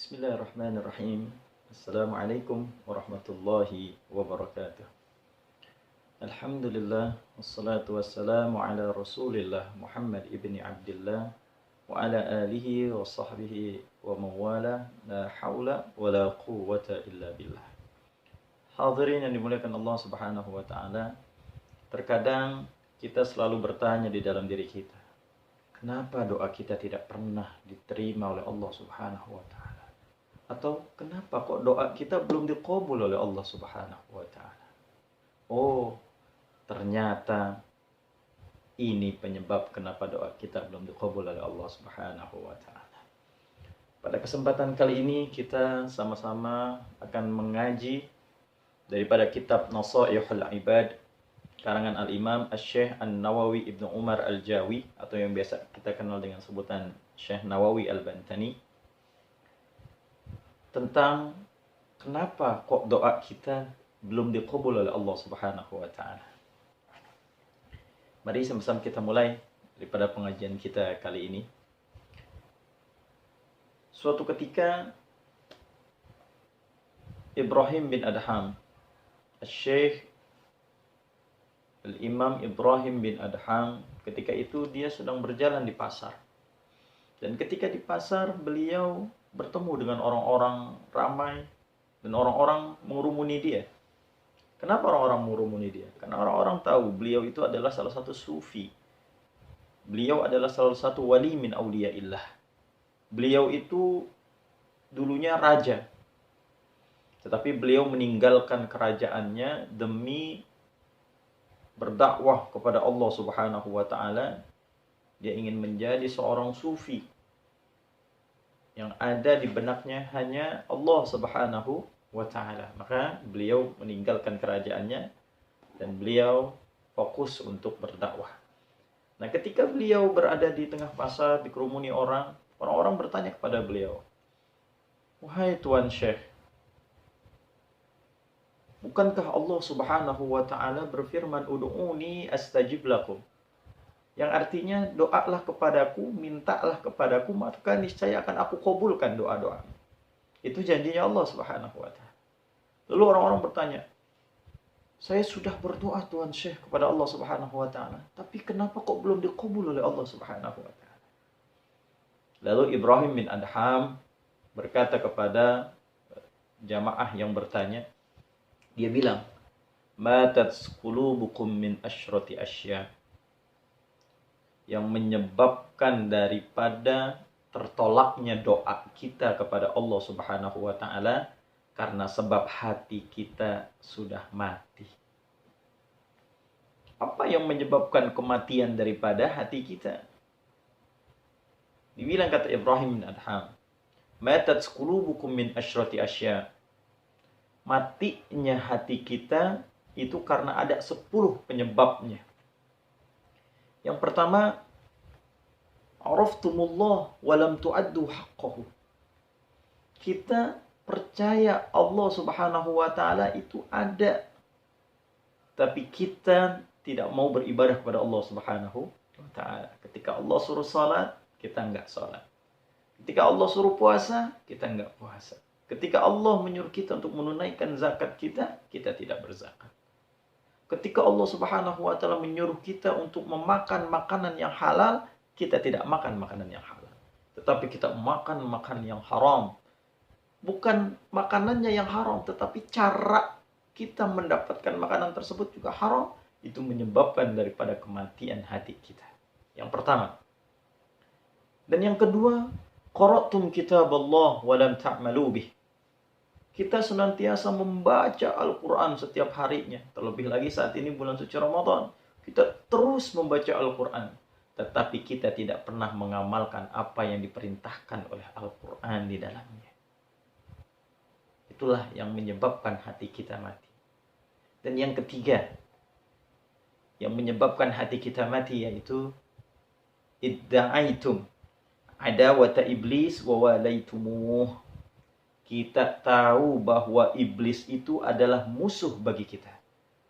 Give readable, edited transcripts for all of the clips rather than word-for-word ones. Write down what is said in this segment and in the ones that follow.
Bismillahirrahmanirrahim. Assalamualaikum warahmatullahi wabarakatuh. Alhamdulillah, wassalatu wassalamu ala rasulillah Muhammad ibni Abdullah wa ala alihi wa sahbihi wa mawala, la hawla wa la quwwata illa billah. Hadirin yang dimuliakan Allah subhanahu wa ta'ala, terkadang kita selalu bertanya di dalam diri kita, kenapa doa kita tidak pernah diterima oleh Allah subhanahu wa ta'ala? Atau kenapa kok doa kita belum dikabul oleh Allah subhanahu wa ta'ala? Oh, ternyata ini penyebab kenapa doa kita belum dikabul oleh Allah subhanahu wa ta'ala. Pada kesempatan kali ini kita sama-sama akan mengaji daripada kitab Nasaihul Ibad karangan Al-Imam Asy-Syaikh An-Nawawi Ibnu Umar Al-Jawi, atau yang biasa kita kenal dengan sebutan Syekh Nawawi Al-Bantani, tentang kenapa kok doa kita belum dikabul oleh Allah subhanahu wa ta'ala. Mari sama-sama kita mulai daripada pengajian kita kali ini. Suatu ketika Ibrahim bin Adham, Syekh Al-Imam Ibrahim bin Adham, ketika itu dia sedang berjalan di pasar. Dan ketika di pasar beliau bertemu dengan orang-orang ramai dan orang-orang mengurumuni dia. Kenapa orang-orang mengurumuni dia? Karena orang-orang tahu beliau itu adalah salah satu sufi. Beliau adalah salah satu wali min auliyaillah. Beliau itu dulunya raja. Tetapi beliau meninggalkan kerajaannya demi berdakwah kepada Allah Subhanahu wa taala. Dia ingin menjadi seorang sufi. Yang ada di benaknya hanya Allah subhanahu wa ta'ala. Maka beliau meninggalkan kerajaannya dan beliau fokus untuk berdakwah. Nah, ketika beliau berada di tengah pasar, dikerumuni orang, orang-orang bertanya kepada beliau, "Wahai Tuan Syekh, bukankah Allah subhanahu wa ta'ala berfirman, Udu'uni astajib lakum?" Yang artinya, doalah kepadaku, mintalah kepadaku, maka niscaya akan aku kabulkan doa-doa. Itu janjinya Allah subhanahu wa ta'ala. Lalu orang-orang bertanya, saya sudah berdoa Tuan Syekh kepada Allah subhanahu wa ta'ala, tapi kenapa kok belum dikabul oleh Allah subhanahu wa ta'ala? Lalu Ibrahim bin Adham berkata kepada jamaah yang bertanya, dia bilang, matat qulubukum min asyrati asya. Yang menyebabkan daripada tertolaknya doa kita kepada Allah subhanahu wa ta'ala karena sebab hati kita sudah mati. Apa yang menyebabkan kematian daripada hati kita? Dibilang kata Ibrahim bin Adham, matat qulubukum min asyrati asya. Matinya hati kita itu karena ada 10 penyebabnya. Yang pertama, araftumullah walam tu'addu haqqahu. Kita percaya Allah subhanahu wa ta'ala itu ada, tapi kita tidak mau beribadah kepada Allah subhanahu wa ta'ala. Ketika Allah suruh salat, kita enggak salat. Ketika Allah suruh puasa, kita enggak puasa. Ketika Allah menyuruh kita untuk menunaikan zakat kita, kita tidak berzakat. Ketika Allah subhanahu wa ta'ala menyuruh kita untuk memakan makanan yang halal, kita tidak makan makanan yang halal. Tetapi kita makan makanan yang haram. Bukan makanannya yang haram, tetapi cara kita mendapatkan makanan tersebut juga haram. Itu menyebabkan daripada kematian hati kita. Yang pertama. Dan yang kedua, qara'tum kitaballah wa lam ta'malu bih. Kita senantiasa membaca Al-Quran setiap harinya. Terlebih lagi saat ini bulan suci Ramadan. Kita terus membaca Al-Quran. Tetapi kita tidak pernah mengamalkan apa yang diperintahkan oleh Al-Quran di dalamnya. Itulah yang menyebabkan hati kita mati. Dan yang ketiga, yang menyebabkan hati kita mati yaitu idda'aitum adawata iblis wa walaitumuh. Kita tahu bahwa iblis itu adalah musuh bagi kita.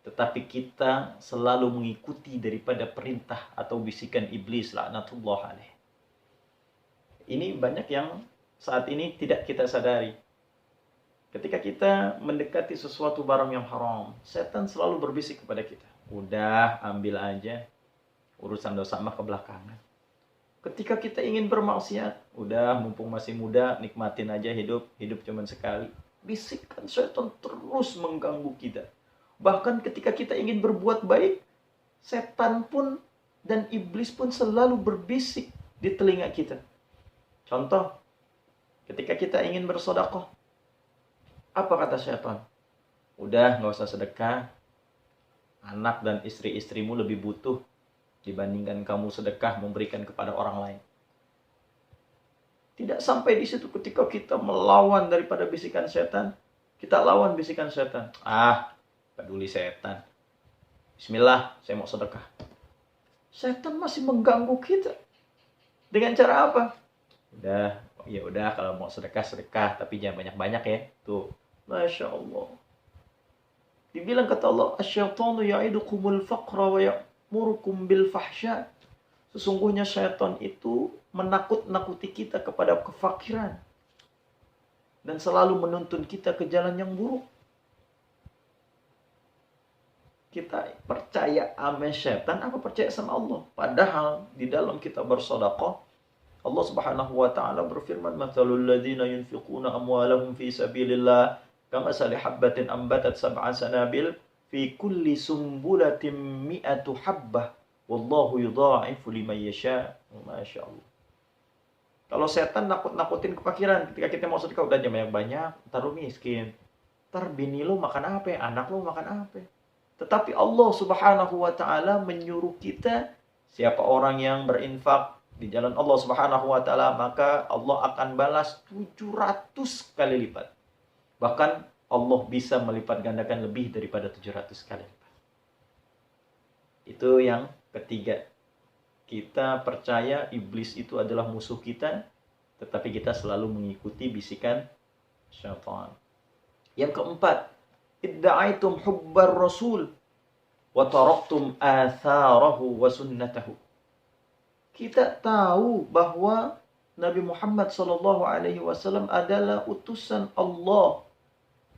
Tetapi kita selalu mengikuti daripada perintah atau bisikan iblis, laknatullah alaih. Ini banyak yang saat ini tidak kita sadari. Ketika kita mendekati sesuatu barang yang haram, setan selalu berbisik kepada kita. Udah, ambil aja. Urusan dosa mah kebelakangan. Ketika kita ingin bermaksiat, udah, mumpung masih muda, nikmatin aja hidup. Hidup cuma sekali. Bisikan setan terus mengganggu kita. Bahkan ketika kita ingin berbuat baik, setan pun dan iblis pun selalu berbisik di telinga kita. Contoh, ketika kita ingin bersedekah, apa kata setan? Udah, nggak usah sedekah. Anak dan istri-istrimu lebih butuh dibandingkan kamu sedekah memberikan kepada orang lain. Tidak sampai di situ, ketika kita melawan daripada bisikan setan, kita lawan bisikan setan. Peduli setan. Bismillah, saya mau sedekah. Setan masih mengganggu kita. Dengan cara apa? Udah kalau mau sedekah, tapi jangan banyak-banyak ya. Tuh, Masya Allah. Dibilang kata Allah, asyaitanu ya'idukumul faqra wa ya'murukum bil fahsya. Sesungguhnya syaitan itu menakut-nakuti kita kepada kefakiran. Dan selalu menuntun kita ke jalan yang buruk. Kita percaya sama syaitan apa percaya sama Allah? Padahal di dalam kita bersedekah, Allah Subhanahu wa taala berfirman, "Matsalul ladzina yunfiquna amwalahum fi sabilillah kamatsali habbatin ambatat sab'a sanabil fi kulli sumbulatin mi'atu habbah wallahu yudha'ifu liman yasha." Masya Allah. Kalau setan nakut-nakutin kefakiran, ketika kita mau sedekah udah banyak-banyak, ntar lu miskin. Ntar bini lu makan apa? Anak lu makan apa? Tetapi Allah Subhanahu wa taala menyuruh kita, siapa orang yang berinfak di jalan Allah Subhanahu wa taala, maka Allah akan balas 700 kali lipat. Bahkan Allah bisa melipat gandakan lebih daripada 700 kali lipat. Itu yang ketiga. Kita percaya iblis itu adalah musuh kita, tetapi kita selalu mengikuti bisikan syaitan. Yang keempat, idda'aitum hubbar rasul wa taraktum atharahu wa sunnatahu. Kita tahu bahwa Nabi Muhammad SAW adalah utusan Allah,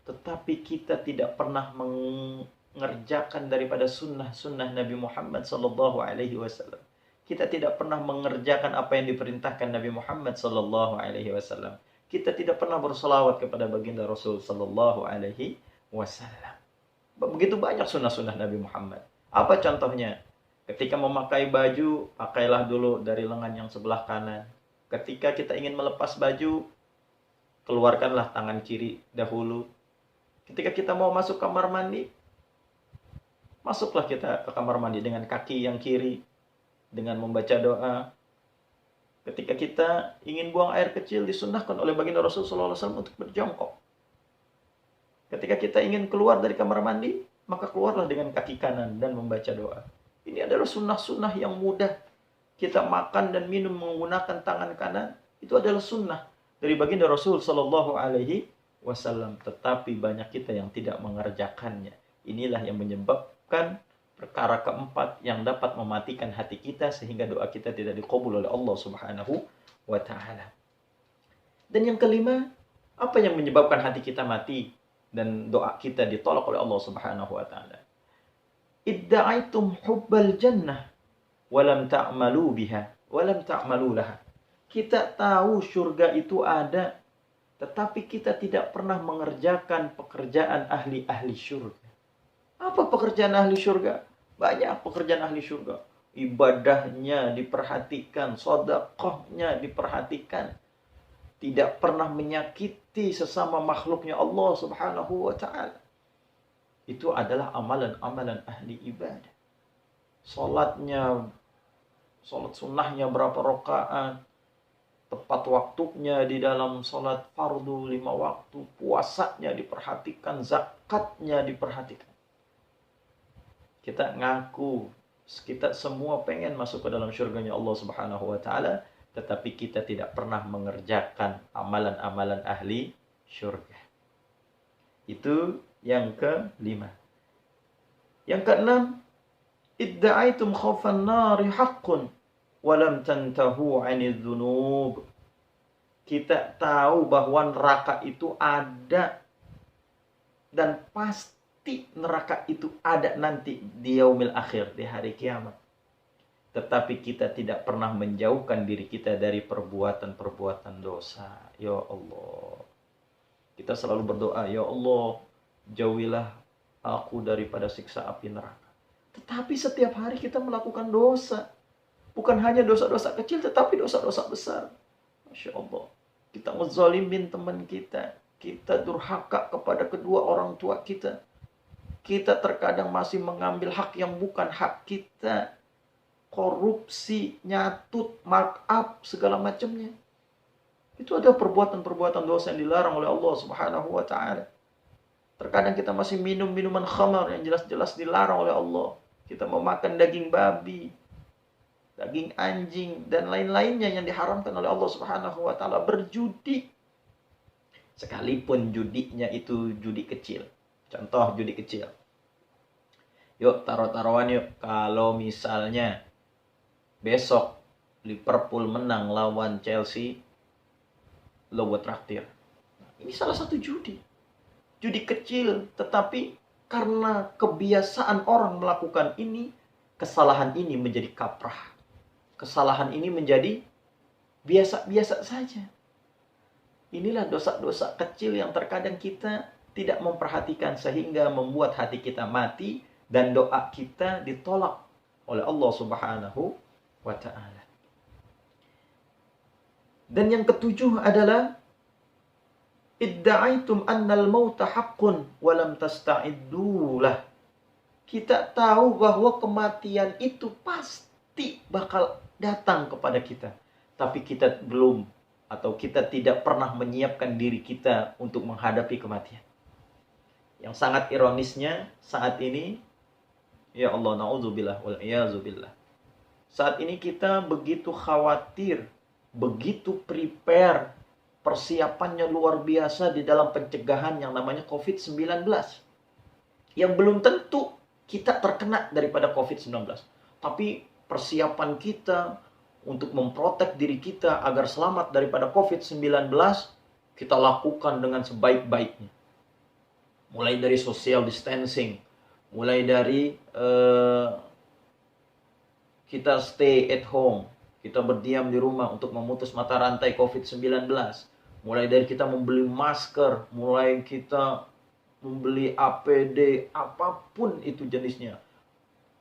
tetapi kita tidak pernah mengerjakan daripada sunnah-sunnah Nabi Muhammad SAW. Kita tidak pernah mengerjakan apa yang diperintahkan Nabi Muhammad SAW. Kita tidak pernah berselawat kepada baginda Rasul SAW. Begitu banyak sunnah-sunnah Nabi Muhammad. Apa contohnya? Ketika memakai baju, pakailah dulu dari lengan yang sebelah kanan. Ketika kita ingin melepas baju, keluarkanlah tangan kiri dahulu. Ketika kita mau masuk kamar mandi, masuklah kita ke kamar mandi dengan kaki yang kiri, dengan membaca doa. Ketika kita ingin buang air kecil, disunnahkan oleh baginda Rasulullah SAW untuk berjongkok. Ketika kita ingin keluar dari kamar mandi, maka keluarlah dengan kaki kanan dan membaca doa. Ini adalah sunnah-sunnah yang mudah. Kita makan dan minum menggunakan tangan kanan, itu adalah sunnah dari baginda Rasul SAW. Tetapi banyak kita yang tidak mengerjakannya. Inilah yang menyebabkan perkara keempat yang dapat mematikan hati kita sehingga doa kita tidak dikabul oleh Allah Subhanahu wa taala. Dan yang kelima, apa yang menyebabkan hati kita mati dan doa kita ditolak oleh Allah Subhanahu wa taala? Idda'aitum hubbal jannah walam ta'malu biha walam ta'malu laha. Kita tahu surga itu ada, tetapi kita tidak pernah mengerjakan pekerjaan ahli-ahli surga. Apa pekerjaan ahli surga? Banyak pekerjaan ahli surga. Ibadahnya diperhatikan, sedekahnya diperhatikan. Tidak pernah menyakiti sesama makhluknya Allah Subhanahu wa taala. Itu adalah amalan-amalan ahli ibadah. Salat sunnahnya berapa rakaat, tepat waktunya di dalam salat fardu 5 waktu, puasanya diperhatikan, zakatnya diperhatikan. Kita ngaku, kita semua pengen masuk ke dalam syurganya Allah Subhanahu wa taala, tetapi kita tidak pernah mengerjakan amalan-amalan ahli syurga. Itu yang kelima. Yang keenam, idda'aitum khaufan nari haqqun walam tantahu 'anil dzunub. Kita tahu bahwa neraka itu ada. Dan pasti neraka itu ada nanti di yaumil akhir, di hari kiamat. Tetapi kita tidak pernah menjauhkan diri kita dari perbuatan-perbuatan dosa. Ya Allah. Kita selalu berdoa, ya Allah, jauhilah aku daripada siksa api neraka. Tetapi setiap hari kita melakukan dosa. Bukan hanya dosa-dosa kecil, tetapi dosa-dosa besar. Masya Allah. Kita ngezalimin teman kita. Kita durhaka kepada kedua orang tua kita. Kita terkadang masih mengambil hak yang bukan hak kita. Korupsi, nyatut, markup, segala macamnya. Itu ada perbuatan-perbuatan dosa yang dilarang oleh Allah Subhanahu wa Ta'ala. Terkadang kita masih minum minuman khamar yang jelas-jelas dilarang oleh Allah. Kita memakan daging babi, daging anjing, dan lain-lainnya yang diharamkan oleh Allah Subhanahu wa Ta'ala. Berjudi, sekalipun judinya itu judi kecil. Contoh judi kecil. Yuk taruh-taruhan yuk. Kalau misalnya besok Liverpool menang lawan Chelsea, lo buat traktir. Ini salah satu judi. Judi kecil, tetapi karena kebiasaan orang melakukan ini, kesalahan ini menjadi kaprah. Kesalahan ini menjadi biasa-biasa saja. Inilah dosa-dosa kecil yang terkadang kita tidak memperhatikan sehingga membuat hati kita mati dan doa kita ditolak oleh Allah Subhanahu wa Ta'ala. Dan yang ketujuh adalah idda'aitum annal mauta haqqun wa lam tasta'iddu lah. Kita tahu bahwa kematian itu pasti bakal datang kepada kita, tapi kita belum atau kita tidak pernah menyiapkan diri kita untuk menghadapi kematian. Yang sangat ironisnya saat ini, ya Allah, na'udzubillah wal iyazubillah. Saat ini kita begitu khawatir, begitu prepare, persiapannya luar biasa di dalam pencegahan yang namanya COVID-19. Yang belum tentu kita terkena daripada COVID-19. Tapi persiapan kita untuk memprotek diri kita agar selamat daripada COVID-19, kita lakukan dengan sebaik-baiknya. Mulai dari social distancing, mulai dari kita stay at home, kita berdiam di rumah untuk memutus mata rantai COVID-19. Mulai dari kita membeli masker, mulai kita membeli APD, apapun itu jenisnya.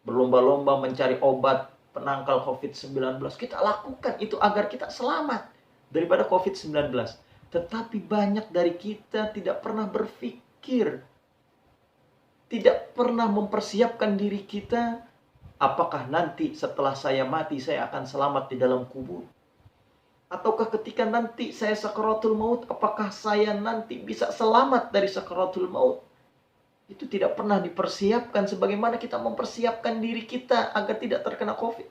Berlomba-lomba mencari obat penangkal COVID-19. Kita lakukan itu agar kita selamat daripada COVID-19. Tetapi banyak dari kita tidak pernah berpikir, tidak pernah mempersiapkan diri kita, apakah nanti setelah saya mati saya akan selamat di dalam kubur? Ataukah ketika nanti saya sakaratul maut, apakah saya nanti bisa selamat dari sakaratul maut? Itu tidak pernah dipersiapkan sebagaimana kita mempersiapkan diri kita agar tidak terkena COVID.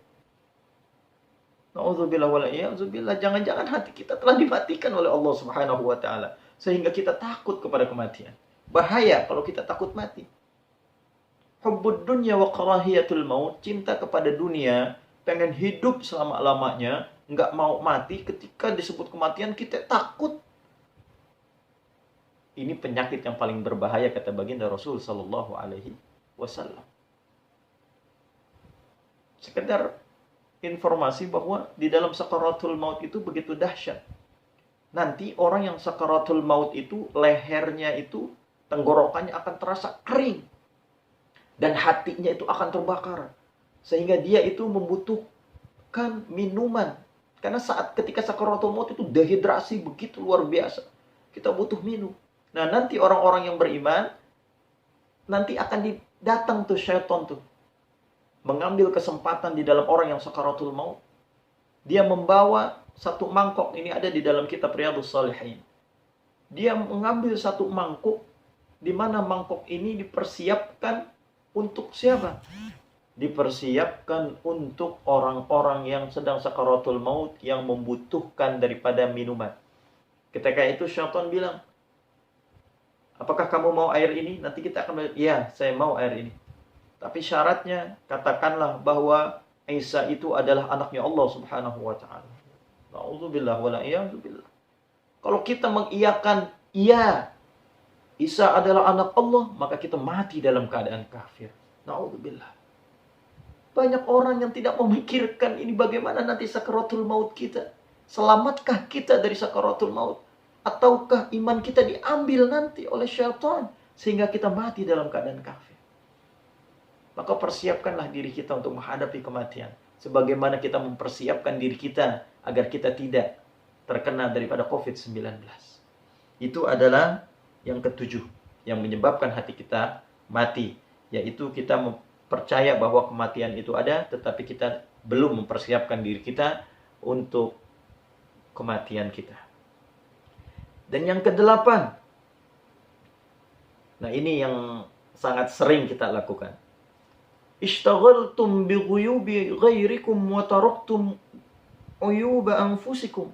Na'udzubillah wa la'iya'udzubillah. Jangan-jangan hati kita telah dimatikan oleh Allah Subhanahu wa Ta'ala, sehingga kita takut kepada kematian. Bahaya kalau kita takut mati. Hubbud dunya wa karahiyatul maut. Cinta kepada dunia, pengen hidup selama-lamanya, nggak mau mati. Ketika disebut kematian kita takut. Ini penyakit yang paling berbahaya, kata baginda Rasul sallallahu alaihi wasallam. Sekedar informasi bahwa di dalam sakaratul maut itu begitu dahsyat. Nanti orang yang sakaratul maut itu lehernya itu, tenggorokannya akan terasa kering dan hatinya itu akan terbakar sehingga dia itu membutuhkan minuman. Karena ketika sakaratul maut itu dehidrasi begitu luar biasa. Kita butuh minum. Nah, nanti orang-orang yang beriman, nanti akan datang tuh syaitan tuh. Mengambil kesempatan di dalam orang yang sakaratul maut. Dia membawa satu mangkok, ini ada di dalam kitab Riyadhus Shalihin. Dia mengambil satu mangkuk, di mana mangkok ini dipersiapkan untuk siapa? Dipersiapkan untuk orang-orang yang sedang sakaratul maut, yang membutuhkan daripada minuman. Ketika itu syaitan bilang, apakah kamu mau air ini? Nanti kita akan bilang, ya, saya mau air ini. Tapi syaratnya, katakanlah bahwa Isa itu adalah anaknya Allah Subhanahu wa Ta'ala. Na'udzubillah wa la'iyadzubillah. Kalau kita mengiyakan, iya, Isa adalah anak Allah, maka kita mati dalam keadaan kafir. Na'udzubillah. Banyak orang yang tidak memikirkan ini bagaimana nanti sakaratul maut kita. Selamatkah kita dari sakaratul maut? Ataukah iman kita diambil nanti oleh syaitan sehingga kita mati dalam keadaan kafir? Maka persiapkanlah diri kita untuk menghadapi kematian. Sebagaimana kita mempersiapkan diri kita agar kita tidak terkena daripada COVID-19. Itu adalah yang ketujuh yang menyebabkan hati kita mati. Yaitu kita percaya bahwa kematian itu ada, tetapi kita belum mempersiapkan diri kita untuk kematian kita. Dan yang kedelapan, nah ini yang sangat sering kita lakukan. Ishtaghaltum bi ghuyubi ghairikum wa taraktum uyuba anfusikum.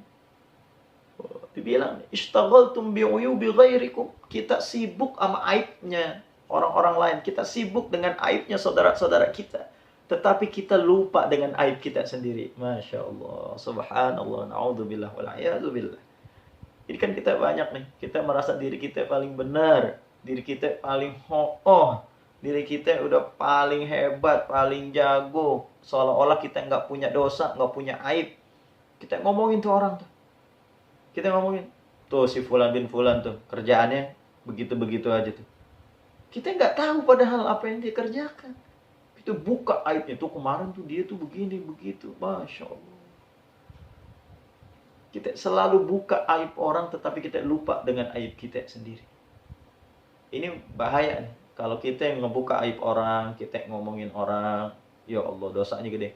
Dibilang, ishtaghaltum bi uyubi ghairikum. Kita sibuk sama aibnya orang-orang lain. Kita sibuk dengan aibnya saudara-saudara kita. Tetapi kita lupa dengan aib kita sendiri. Masya Allah. Subhanallah. Na'udzubillah wal'iyadzubillah. Jadi kan kita banyak nih. Kita merasa diri kita paling benar. Diri kita paling ho'oh. Diri kita udah paling hebat, paling jago. Seolah-olah kita nggak punya dosa, nggak punya aib. Kita ngomongin tuh orang tuh. Kita ngomongin. Tuh si Fulan bin Fulan tuh. Kerjaannya begitu-begitu aja tuh. Kita nggak tahu padahal apa yang dia kerjakan. Kita buka aibnya. Tuh kemarin tuh dia tuh begini, begitu. Masya Allah. Kita selalu buka aib orang tetapi kita lupa dengan aib kita sendiri. Ini bahaya nih. Kalau kita yang ngebuka aib orang, kita ngomongin orang, ya Allah dosanya gede.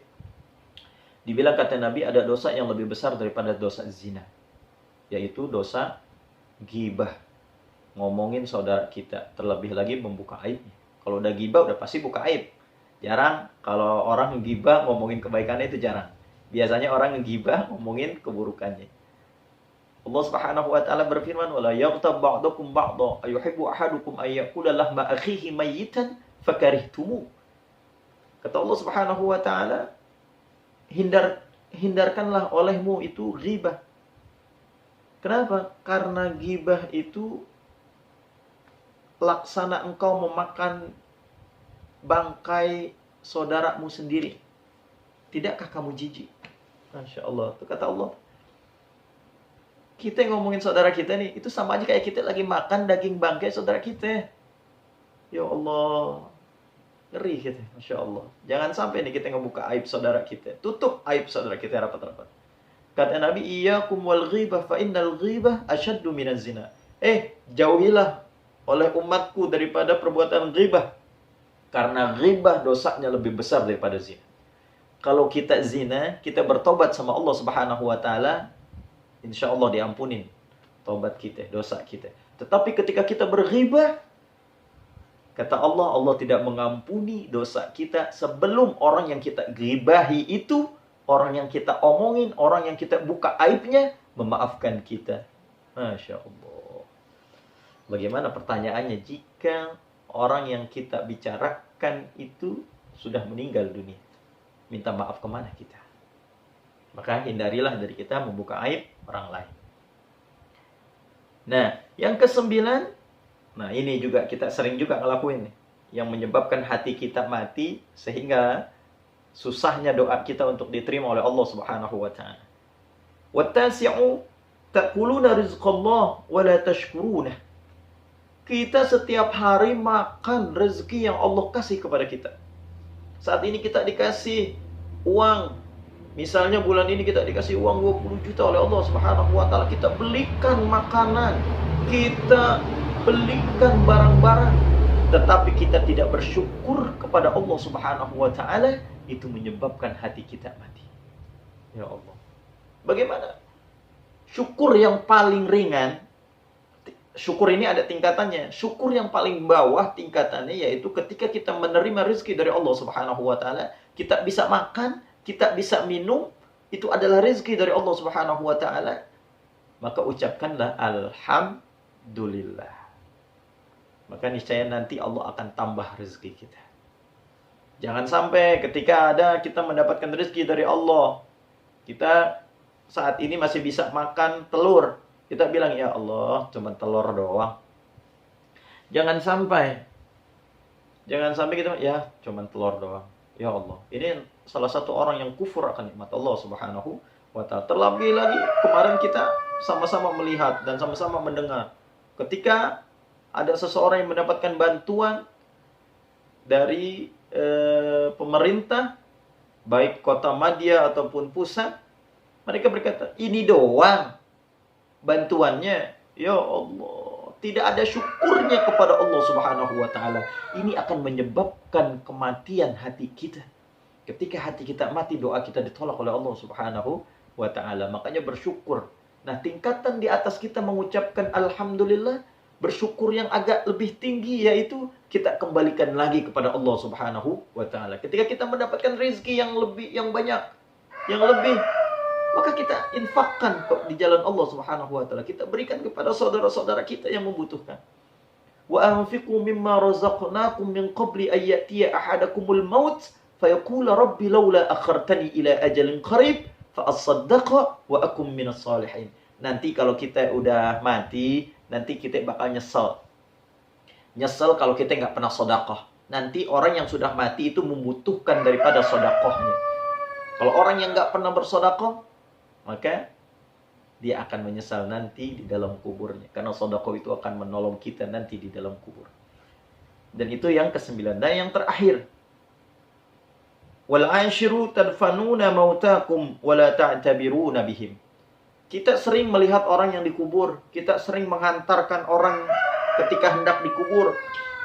Dibilang kata Nabi ada dosa yang lebih besar daripada dosa zina. Yaitu dosa ghibah. Ngomongin saudara kita. Terlebih lagi membuka aibnya. Kalau udah ghibah udah pasti buka aib. Jarang kalau orang ghibah ngomongin kebaikannya itu jarang. Biasanya orang ghibah ngomongin keburukannya. Allah Subhanahu wa taala berfirman, "Wala yaghtab ba'dukum ba'dha, ayuhibbu ahadukum ay ya'kula lahma akhihi mayyitan fakarihtumu." Kata Allah Subhanahu wa taala, hindarkanlah olehmu itu ghibah. Kenapa? Karena ghibah itu laksana engkau memakan bangkai saudaramu sendiri. Tidakkah kamu jijik? Masya Allah. Itu kata Allah. Kita ngomongin saudara kita nih, itu sama aja kayak kita lagi makan daging bangkai saudara kita. Ya Allah. Ngeri kita. Masya Allah. Jangan sampai nih kita ngebuka aib saudara kita. Tutup aib saudara kita rapat-rapat. Kata Nabi, iyyakum wal ghibah fa innal ghibah asyaddu minaz zina. Jauhilah oleh umatku daripada perbuatan ghibah. Karena ghibah dosanya lebih besar daripada zina. Kalau kita zina, kita bertobat sama Allah Subhanahu wa taala, insya Allah diampunin tobat kita, dosa kita. Tetapi ketika kita berghibah, kata Allah, Allah tidak mengampuni dosa kita sebelum orang yang kita ghibahi itu, orang yang kita omongin, orang yang kita buka aibnya, memaafkan kita. Masya Allah. Bagaimana pertanyaannya jika orang yang kita bicarakan itu sudah meninggal dunia? Minta maaf kemana kita? Maka hindarilah dari kita membuka aib orang lain. Nah, yang kesembilan, nah ini juga kita sering juga ngelakuin nih, yang menyebabkan hati kita mati sehingga susahnya doa kita untuk diterima oleh Allah Subhanahu wa taala. Wattasi'u ta'kuluna rizqallah wa la tashkuruna. Kita setiap hari makan rezeki yang Allah kasih kepada kita. Saat ini kita dikasih uang. Misalnya bulan ini kita dikasih uang 20 juta oleh Allah Subhanahu wa taala. Kita belikan makanan, kita belikan barang-barang, tetapi kita tidak bersyukur kepada Allah Subhanahu wa taala, itu menyebabkan hati kita mati. Ya Allah. Bagaimana? Syukur yang paling ringan, syukur ini ada tingkatannya. Syukur yang paling bawah tingkatannya yaitu ketika kita menerima rezeki dari Allah Subhanahu wa taala, kita bisa makan, kita bisa minum, itu adalah rezeki dari Allah Subhanahu wa taala. Maka ucapkanlah alhamdulillah. Maka niscaya nanti Allah akan tambah rezeki kita. Jangan sampai ketika ada kita mendapatkan rezeki dari Allah, kita saat ini masih bisa makan telur, Kita bilang, ya Allah, cuma telur doang. Jangan sampai kita, ya cuma telur doang. Ya Allah, ini salah satu orang yang kufur akan nikmat Allah Subhanahu wa ta'ala. Terlebih lagi, kemarin kita sama-sama melihat dan sama-sama mendengar. Ketika ada seseorang yang mendapatkan bantuan dari pemerintah, baik kota Madia ataupun pusat, mereka berkata, ini doang bantuannya. Ya Allah, tidak ada syukurnya kepada Allah Subhanahu wa ta'ala. Ini akan menyebabkan kematian hati kita. Ketika hati kita mati, doa kita ditolak oleh Allah Subhanahu wa ta'ala. Makanya bersyukur. Nah, tingkatan di atas kita mengucapkan alhamdulillah, bersyukur yang agak lebih tinggi, yaitu kita kembalikan lagi kepada Allah Subhanahu wa ta'ala. Ketika kita mendapatkan rezeki yang banyak, yang lebih, maka kita infakkan di jalan Allah Subhanahu wa ta'ala. Kita berikan kepada saudara-saudara kita yang membutuhkan. Wa anfiqu mimma razaqnakum min qabli an ya'tiya ahadakumul maut fayaqula rabbi laula akhartani ila ajalin qarib fa asaddaqa wa akum minas salihin. Nanti kalau kita udah mati, nanti kita bakal nyesel. Nyesel kalau kita nggak pernah sedekah. Nanti orang yang sudah mati itu membutuhkan daripada sedekahnya. Kalau orang yang nggak pernah bersedekah, maka dia akan menyesal nanti di dalam kuburnya. Karena sedekah itu akan menolong kita nanti di dalam kubur. Dan itu yang ke-9. Dan yang terakhir, wal anshiru tadfanuna mautakum wala ta'tabiruna bihim. Kita sering melihat orang yang dikubur. Kita sering menghantarkan orang ketika hendak dikubur.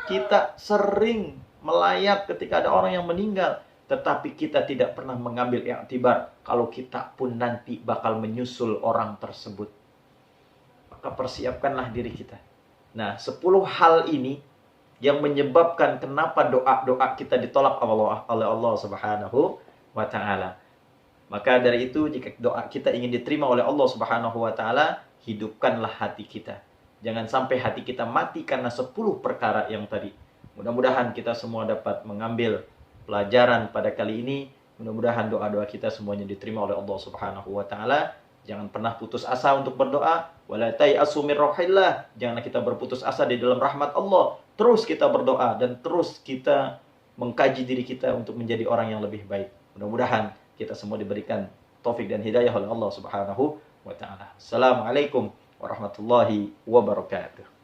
Kita sering melayat ketika ada orang yang meninggal. Tetapi kita tidak pernah mengambil i'tibar kalau kita pun nanti bakal menyusul orang tersebut. Maka persiapkanlah diri kita. Nah, 10 hal ini yang menyebabkan kenapa doa-doa kita ditolak oleh Allah Subhanahu wa ta'ala. Maka dari itu, jika doa kita ingin diterima oleh Allah Subhanahu wa ta'ala, hidupkanlah hati kita. Jangan sampai hati kita mati karena 10 perkara yang tadi. Mudah-mudahan kita semua dapat mengambil pelajaran pada kali ini. Mudah-mudahan doa-doa kita semuanya diterima oleh Allah Subhanahu wa ta'ala. Jangan pernah putus asa untuk berdoa. Wala tai'asu min rauhillah. Janganlah kita berputus asa di dalam rahmat Allah. Terus kita berdoa dan terus kita mengkaji diri kita untuk menjadi orang yang lebih baik. Mudah-mudahan kita semua diberikan taufik dan hidayah oleh Allah Subhanahu wa ta'ala. Assalamualaikum warahmatullahi wabarakatuh.